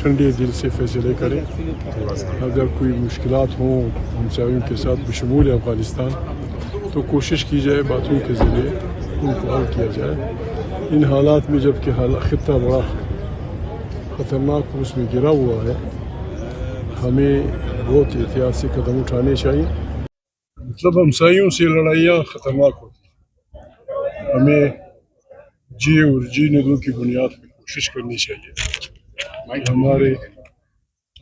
ٹھنڈے دل سے فیصلے کریں. اگر کوئی مشکلات ہوں ہمسایوں کے ساتھ بشمول افغانستان تو کوشش کی جائے باتوں کے ذریعے ان کو حل کیا جائے. ان حالات میں جب کہ خطہ بڑا خطرناک اس میں گرا ہوا ہے ہمیں بہت احتیاط سے قدم اٹھانے چاہیے. مطلب ہمسایوں سے لڑائیاں خطرناک ہوتی ہیں. ہمیں جی اور جی ندوں کی بنیاد پہ کوشش کرنی چاہیے کہ ہمارے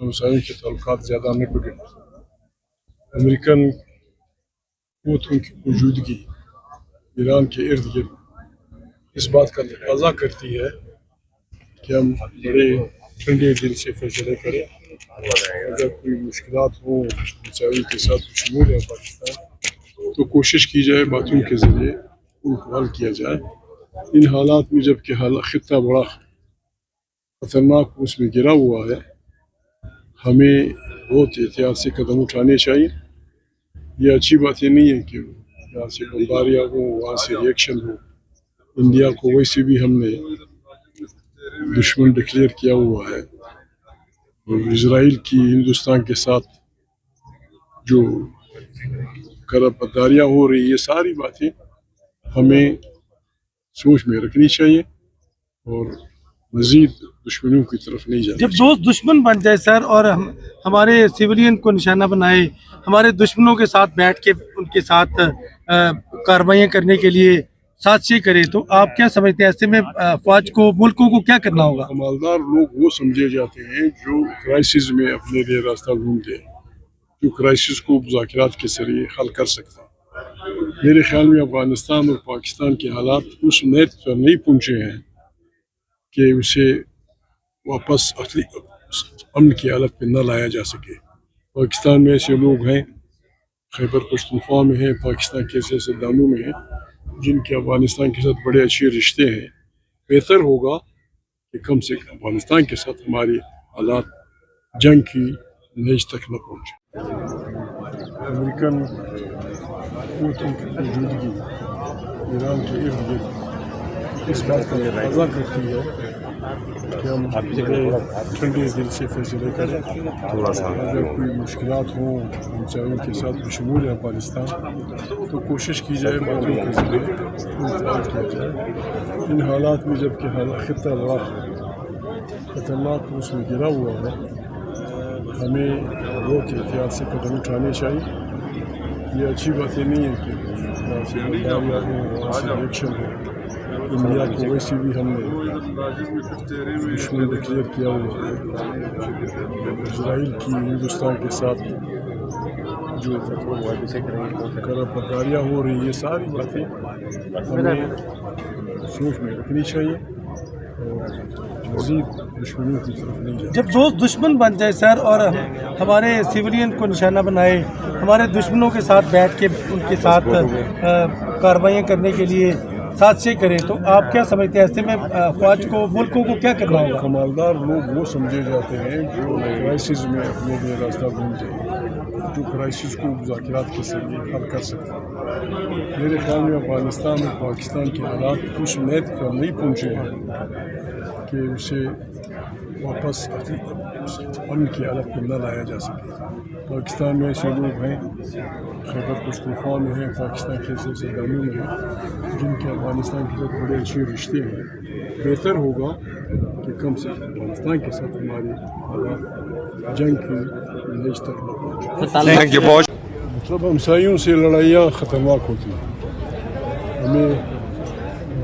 ہمسایوں کے تعلقات زیادہ نہ بگڑیں. امریکن قوتوں کی موجودگی ایران کے ارد گرد اس بات کا تقاضا کرتی ہے کہ ہم بڑے ٹھنڈے دل سے فیصلے کریں. اگر کوئی مشکلات ہوں ہمسایوں کے ساتھ بشمول ہے پاکستان تو کوشش کی جائے باتوں کے ذریعے ان کو حل کیا جائے. ان حالات میں جب کہ خطہ بڑا خطرناک اس میں گرا ہوا ہے ہمیں بہت احتیاط سے قدم اٹھانے چاہیے. یہ اچھی باتیں نہیں ہیں کہ یہاں سے بمباریاں ہوں وہاں سے ریئیکشن ہو. انڈیا کو ویسے بھی ہم نے دشمن ڈکلیئر کیا ہوا ہے اور اسرائیل کی ہندوستان کے ساتھ جو قراردادیاں ہو رہی یہ ساری باتیں ہمیں سوچ میں رکھنی چاہیے اور مزید دشمنوں کی طرف نہیں جانا. جب دوست دشمن بن جائے سر اور ہمارے سویلین کو نشانہ بنائے ہمارے دشمنوں کے ساتھ بیٹھ کے ان کے ساتھ کارروائیاں کرنے کے لیے سازشیں کرے تو آپ کیا سمجھتے ہیں ایسے میں فوج کو ملکوں کو کیا کرنا ہوگا؟ عمالدار لوگ وہ سمجھے جاتے ہیں جو کرائسس میں اپنے لیے راستہ ڈھونڈتے ہیں جو کرائسس کو مذاکرات کے ذریعے حل کر سکتے ہیں. میرے خیال میں افغانستان اور پاکستان کے حالات اس نیت پر نہیں پہنچے ہیں کہ اسے واپس امن کی حالت پہ نہ لایا جا سکے. پاکستان میں ایسے لوگ ہیں خیبر پختونخوا میں ہیں پاکستان کے ایسے سردانوں میں ہیں جن کے افغانستان کے ساتھ بڑے اچھے رشتے ہیں. بہتر ہوگا کہ کم سے کم افغانستان کے ساتھ ہماری حالات جنگ کی نہج تک نہ پہنچے. امریکن قوتوں کی موجودگی ایران کے ارد گرد اس بات کا تقاضا کرتی ہے کہ ہم بڑے ٹھنڈے دل سے فیصلے کریں. اگر کوئی مشکلات ہوں ہمسایوں کے ساتھ بشمول افغانستان تو کوشش کی جائے باتوں کے ذریعے ان کو حل کیا جائے. ان حالات میں جب کہ خطہ بڑا خطرناک اس میں گرا ہوا ہے ہمیں بہت احتیاط سے قدم اٹھانے چاہیے. یہ اچھی باتیں نہیں ہیں کہ یہاں سے بمباریاں ہوں وہاں سے ریئیکشن ہو. انڈیا کو ویسے بھی ہم نے دشمن ڈکلیئر کیا ہوا ہے. اسرائیل کی ہندوستان کے ساتھ جو قراردادیاں ہو رہی یہ ساری باتیں ہمیں سوچ میں رکھنی چاہیے اور مزید دشمنوں کی طرف نہیں جانا. جب دوست دشمن بن جائے سر اور ہمارے سویلین کو نشانہ بنائے ہمارے دشمنوں کے ساتھ بیٹھ کے ان کے ساتھ کارروائیاں کرنے کے لیے سازشیں کریں تو آپ کیا سمجھتے ہیں ایسے میں فوج کو ملکوں کو کیا کرنا ہوگا؟ عمالدار لوگ وہ سمجھے جاتے ہیں جو کرائسس میں اپنے لیے راستہ ڈھونڈتے ہیں جو کرائسس کو مذاکرات کے ذریعے حل کر سکتے ہیں. میرے خیال میں افغانستان اور پاکستان کے حالات اس نیت پر نہیں پہنچے ہیں کہ اسے واپس امن کی حالت میں نہ لایا جا سکے. پاکستان میں ایسے لوگ ہیں خیبر پختونخوا میں ہیں پاکستان کے ایسے سردانوں میں ہیں جن کے افغانستان کے ساتھ بڑے اچھے رشتے ہیں. بہتر ہوگا کہ کم سے کم افغانستان کے ساتھ ہماری حالات جنگ کی نہج تک نہ پہنچے. مطلب ہمسایوں سے لڑائیاں خطرناک ہوتی ہیں. ہمیں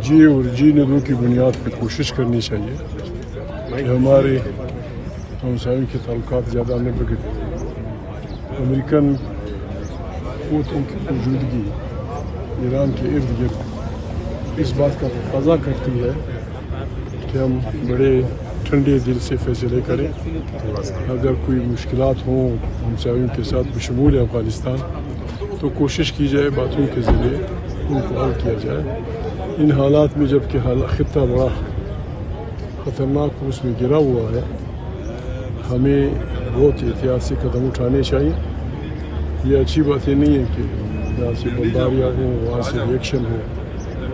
جی اور جی ندوں کی بنیاد پہ کوشش کرنی چاہیے کہ ہمارے ہمسایوں کے تعلقات زیادہ نہ بگڑیں. امریکن قوتوں کی موجودگی ایران کے ارد گرد اس بات کا تقاضا کرتی ہے کہ ہم بڑے ٹھنڈے دل سے فیصلے کریں. اگر کوئی مشکلات ہوں ہمسایوں کے ساتھ بشمول افغانستان تو کوشش کی جائے باتوں کے ذریعے ان کو حل کیا جائے. ان حالات میں جب کہ خطہ بڑا خطرناک اس میں گرا ہوا ہے ہمیں بہت احتیاط سے قدم اٹھانے چاہیے. یہ اچھی باتیں نہیں ہیں کہ یہاں سے بمباریاں ہوں وہاں سے ریئیکشن ہو.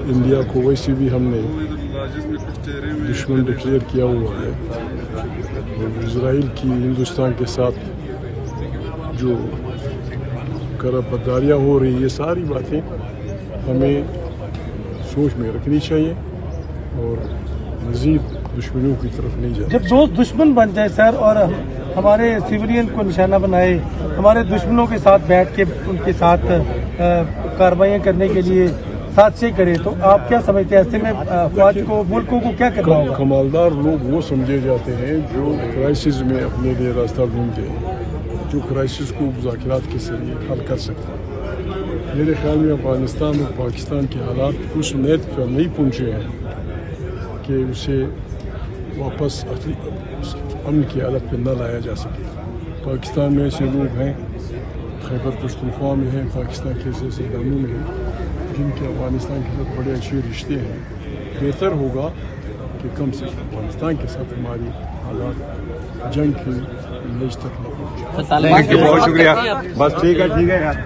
انڈیا کو ویسے بھی ہم نے دشمن ڈکلیئر کیا ہوا ہے اور اسرائیل کی ہندوستان کے ساتھ جو بداریاں ہو رہی یہ ساری باتیں ہمیں سوچ میں رکھنی چاہیے اور مزید دشمنوں کی طرف نہیں جانا. جب دوست دشمن بن جائے سر اور ہمارے سویلین کو نشانہ بنائے, ہمارے دشمنوں کے ساتھ بیٹھ کے ان کے ساتھ کارروائیاں کرنے کے لیے سازشیں کرے, تو آپ کیا سمجھتے ہیں ایسے میں افواج کو, ملکوں کو کیا کرنا ہوگا؟ کمالدار لوگ وہ سمجھے جاتے ہیں جو کرائسس میں اپنے لیے راستہ ڈھونڈتے ہیں, جو کرائسس کو مذاکرات کے ذریعے حل کر سکتے ہیں. میرے خیال میں افغانستان اور پاکستان کے حالات اس نیت پر نہیں پہنچے ہیں کہ اسے واپس امن کی حالت پہ نہ لایا جا سکے. پاکستان میں ایسے لوگ ہیں, خیبر پختونخوا میں ہیں, پاکستان کے ایسے داموں میں ہیں جن کے افغانستان کے ساتھ بڑے اچھے رشتے ہیں. بہتر ہوگا کہ کم سے کم افغانستان کے ساتھ ہماری حالات جنگ کی نج تک نہ پہنچے. بہت شکریہ. بس ٹھیک ہے یار.